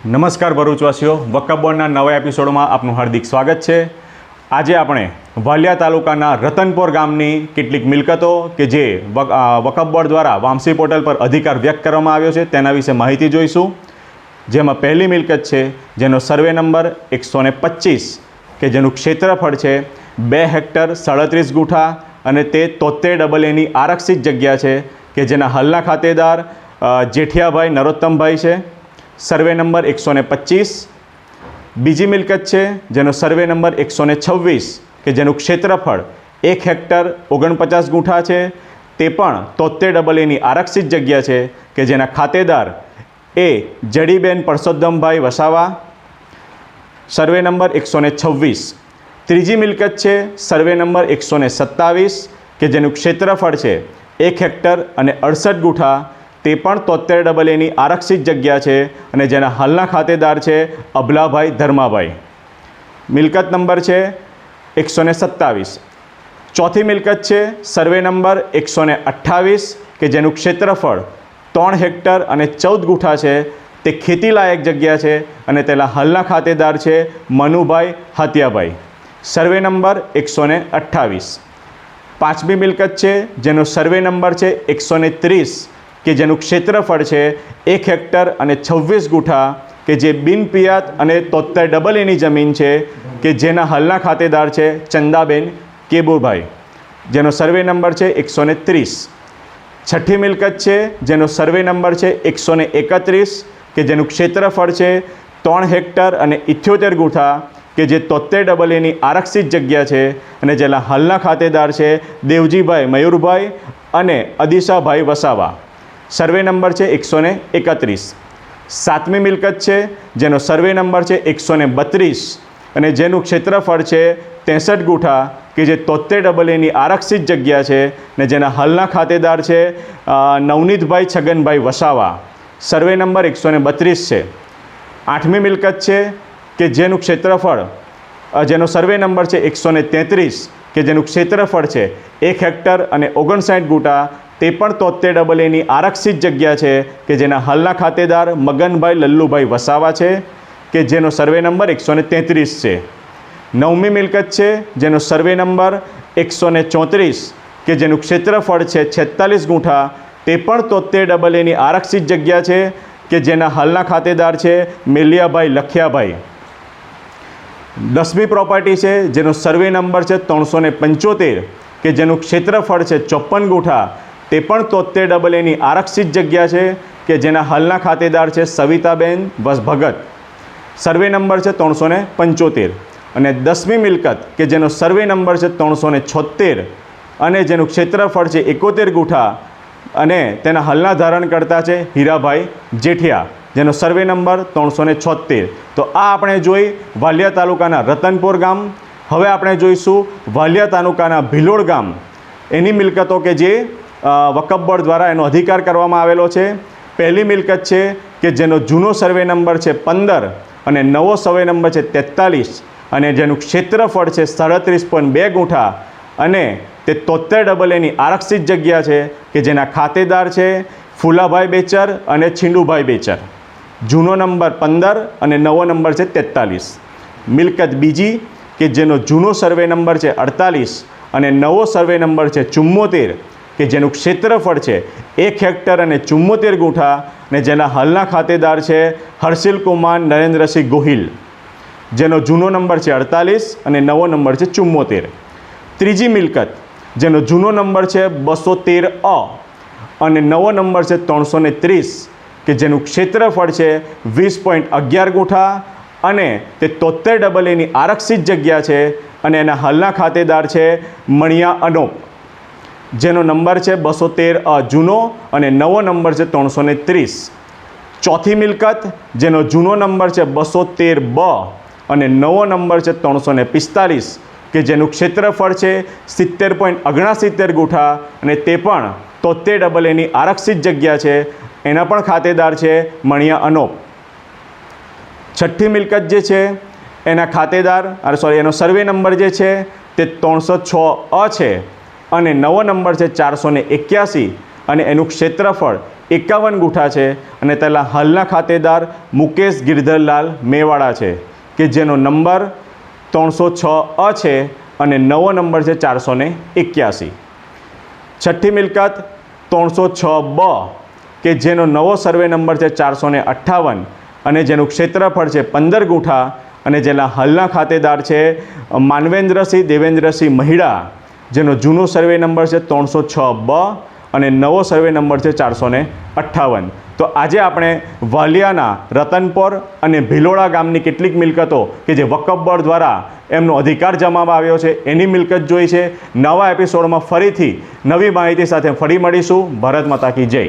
નમસ્કાર ભરૂચવાસીઓ, વકફ બોર્ડના નવા એપિસોડમાં આપનું હાર્દિક સ્વાગત છે। આજે આપણે વાલિયા તાલુકાના રતનપોર ગામની કેટલીક મિલકતો કે જે વકફ બોર્ડ દ્વારા વામસી પોર્ટલ પર અધિકાર વ્યક્ત કરવામાં આવ્યો છે તેના વિશે માહિતી જોઈશું। જેમાં પહેલી મિલકત છે જેનો સર્વે નંબર 125 કે જેનું ક્ષેત્રફળ છે 2 હેક્ટર 37 ગુઠા અને તે 73AA આરક્ષિત જગ્યા છે કે જેના હાલના ખાતેદાર જેઠિયાભાઈ નરોત્તમભાઈ છે। Survey number 125। બીજી મિલકત છે જેનો સર્વે નંબર 126 કે જેનું ક્ષેત્રફળ 1 હેક્ટર 49 ગુઠા છે તે પણ 73AA આરક્ષિત જગ્યા છે કે જેના ખાતેદાર એ જડીબેન પરસોત્તમભાઈ વસાવા। Survey number 126। ત્રીજી મિલકત છે સર્વે નંબર 127 કે જેનું ક્ષેત્રફળ છે 1 હેક્ટર અને 68 ગુઠા તે પણ 73AA આરક્ષિત જગ્યા છે અને જેના હાલના ખાતેદાર છે અબલાભાઈ ધર્માભાઈ। મિલકત નંબર છે 127। ચોથી મિલકત છે સર્વે નંબર 128 કે જેનું ક્ષેત્રફળ 3 હેક્ટર અને 14 ગુઠા છે તે ખેતીલાયક જગ્યા છે અને તેના હાલના ખાતેદાર છે મનુભાઈ હાતિયાભાઈ। Survey number 128। પાંચમી મિલકત છે જેનો સર્વે નંબર છે 130 કે જેનું ક્ષેત્રફળ છે 1 હેક્ટર અને 26 ગુઠા કે જે બિનપિયાત અને 73AA જમીન છે કે જેના હાલના ખાતેદાર છે ચંદાબેન કેબુભાઈ, જેનો સર્વે નંબર છે 130। છઠ્ઠી મિલકત છે જેનો સર્વે નંબર છે 131 કે જેનું ક્ષેત્રફળ છે 3 હેક્ટર અને 78 ગુઠા કે જે 73AA આરક્ષિત જગ્યા છે અને જેના હાલના ખાતેદાર છે દેવજીભાઈ મયુરભાઈ અને અદિશાભાઈ વસાવા। સર્વે નંબર છે 131। સાતમી મિલકત છે જેનો સર્વે નંબર છે 132 અને જેનું ક્ષેત્રફળ છે 63 ગુઠા કે જે 73AA આરક્ષિત જગ્યા છે અને જેના હાલના ખાતેદાર છે નવનીતભાઈ છગનભાઈ વસાવા। સર્વે નંબર 132 છે। આઠમી મિલકત છે કે જેનું ક્ષેત્રફળ જેનો સર્વે નંબર છે 133 કે જેનું ક્ષેત્રફળ છે 1 હેક્ટર અને 59 ગુઠા તે પણ 73AA આરક્ષિત જગ્યા છે કે જેના હાલના ખાતેદાર મગનભાઈ લલ્લુભાઈ વસાવા છે કે જેનો સર્વે નંબર 133 છે। નવમી મિલકત છે જેનો સર્વે નંબર 134 કે જેનું ક્ષેત્રફળ છે 46 ગુઠા તે પણ 73AA આરક્ષિત જગ્યા છે કે જેના હાલના ખાતેદાર છે મેલિયાભાઈ લખિયાભાઈ। 10મી પ્રોપર્ટી છે જેનો સર્વે નંબર છે 375 કે જેનું ક્ષેત્રફળ છે 54 ગુઠા તે પણ 73AA આરક્ષિત જગ્યા છે કે જેના હાલના ખાતેદાર છે સવિતાબેન ભગત। સર્વે નંબર છે 375। અને 10મી મિલકત કે જેનો સર્વે નંબર છે 376 અને જેનું ક્ષેત્રફળ છે 71 ગુઠા અને તેના હાલના ધારણકર્તા છે હીરાભાઈ જેઠિયા, જેનો સર્વે નંબર 376। તો આ આપણે જોઈ વાલિયા તાલુકાના રતનપોર ગામ। હવે આપણે જોઈશું વાલિયા તાલુકાના ભિલોડ ગામ, એની મિલકતો કે જે વકફ બોર્ડ દ્વારા એનો અધિકાર કરવામાં આવેલો છે। પહેલી મિલકત છે કે જેનો જૂનો સર્વે નંબર છે 15 અને નવો સર્વે નંબર છે 43 અને જેનું ક્ષેત્રફળ છે 37.2 ગુઠા અને તે 73AA આરક્ષિત જગ્યા છે કે જેના ખાતેદાર છે ફુલાભાઈ બેચર અને છીંડુભાઈ બેચર। જૂનો નંબર 15 અને નવો નંબર છે 43। મિલકત બીજી કે જેનો જૂનો સર્વે નંબર છે 48 અને નવો સર્વે નંબર છે 74 કે જેનું ક્ષેત્રફળ છે 1 હેક્ટર અને 74 ગુઠા અને જેના હાલના ખાતેદાર છે હર્ષિલ કુમાર નરેન્દ્રસિંહ ગોહિલ, જેનો જૂનો નંબર છે 48 અને નવો નંબર છે 74। ત્રીજી મિલકત જેનો જૂનો નંબર છે 213A અને નવો નંબર છે 330 કે જેનું ક્ષેત્રફળ છે 20.11 ગુઠા અને તે 73AA આરક્ષિત જગ્યા છે અને એના હાલના ખાતેદાર છે મણિયા અનોપ, જેનો નંબર છે 213A જૂનો અને નવો નંબર છે 330। ચોથી મિલકત જેનો જૂનો નંબર છે 213B અને નવો નંબર છે 345 કે જેનું ક્ષેત્રફળ છે 70.69 ગુઠા અને તે પણ 73AA આરક્ષિત જગ્યા છે, એના પણ ખાતેદાર છે મણિયા અનોપ। છઠ્ઠી મિલકત જે છે એના ખાતેદાર એનો સર્વે નંબર જે છે તે 306A છે અને નવો નંબર છે 481 અને એનું ક્ષેત્રફળ 51 ગુઠા છે અને તેના હાલના ખાતેદાર મુકેશ ગિરધરલાલ મેવાડા છે કે જેનો નંબર 306 છે અને નવો નંબર છે 481. છઠ્ઠી મિલકત 306 કે જેનો નવો સર્વે નંબર છે 458 અને જેનું ક્ષેત્રફળ છે 15 ગુઠા અને જેના હાલના ખાતેદાર છે માનવેન્દ્રસિંહ દેવેન્દ્રસિંહ મહિડા, જેનો જૂનો સર્વે નંબર છે 306 અને નવો સર્વે નંબર છે 458. તો આજે આપણે વાલિયાના રતનપોર અને ભિલોડા ગામની કેટલીક મિલકતો કે જે વકફ બોર્ડ દ્વારા એમનો અધિકાર જમાવવામાં આવ્યો છે એની મિલકત જોઈ છે. નવા એપિસોડમાં ફરીથી નવી માહિતી સાથે ફરી મળીશું. ભારત માતા કી જય.